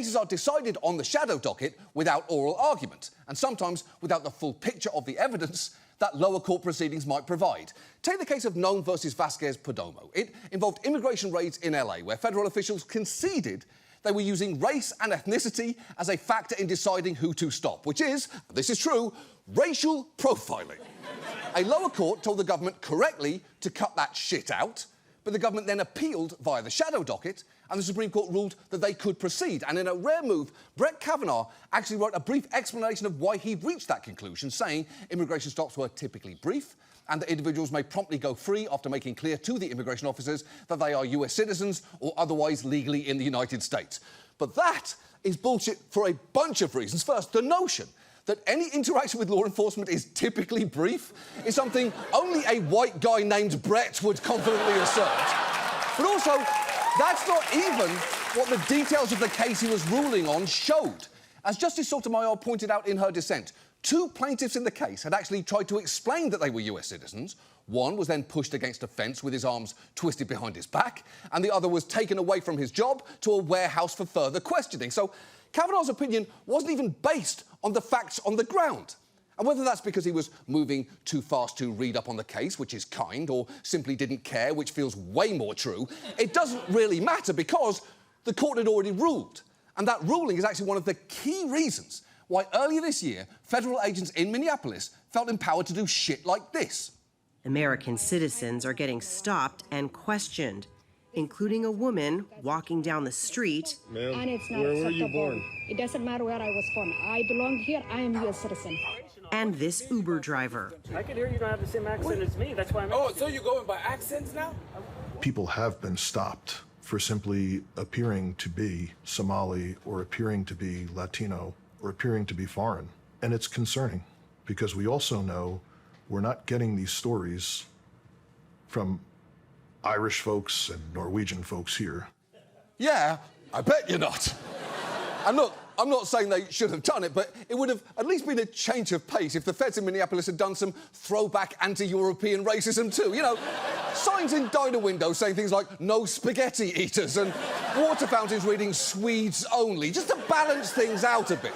cases are decided on the shadow docket without oral argument, and sometimes without the full picture of the evidence that lower court proceedings might provide. Take the case of Nome versus Vasquez-Perdomo. It involved immigration raids in LA, where federal officials conceded they were using race and ethnicity as a factor in deciding who to stop, which is, this is true, racial profiling. A lower court told the government correctly to cut that shit out, but the government then appealed via the shadow docket, and the Supreme Court ruled that they could proceed. And in a rare move, Brett Kavanaugh actually wrote a brief explanation of why he'd reached that conclusion, saying immigration stops were typically brief and that individuals may promptly go free after making clear to the immigration officers that they are US citizens or otherwise legally in the United States. But that is bullshit for a bunch of reasons. First, the notion that any interaction with law enforcement is typically brief is something only a white guy named Brett would confidently assert. But also, that's not even what the details of the case he was ruling on showed. As Justice Sotomayor pointed out in her dissent, 2 plaintiffs in the case had actually tried to explain that they were US citizens. One was then pushed against a fence with his arms twisted behind his back, and the other was taken away from his job to a warehouse for further questioning. So Kavanaugh's opinion wasn't even based on the facts on the ground. And whether that's because he was moving too fast to read up on the case, which is kind, or simply didn't care, which feels way more true, it doesn't really matter because the court had already ruled. And that ruling is actually one of the key reasons why earlier this year, federal agents in Minneapolis felt empowered to do shit like this. American citizens are getting stopped and questioned, including a woman walking down the street. Ma'am, and it's not where were you acceptable. born? It doesn't matter where I was born. I belong here. I am U.S. citizen. And this Uber driver. I can hear you don't have the same accent as me. That's why I'm... Oh, so you're going by accents now? People have been stopped for simply appearing to be Somali or appearing to be Latino or appearing to be foreign. And it's concerning because we also know we're not getting these stories from Irish folks and Norwegian folks here. Yeah, I bet you're not. And look, I'm not saying they should have done it, but it would have at least been a change of pace if the feds in Minneapolis had done some throwback anti-European racism too. You know, signs in diner windows saying things like "no spaghetti eaters" and water fountains reading "Swedes only," just to balance things out a bit.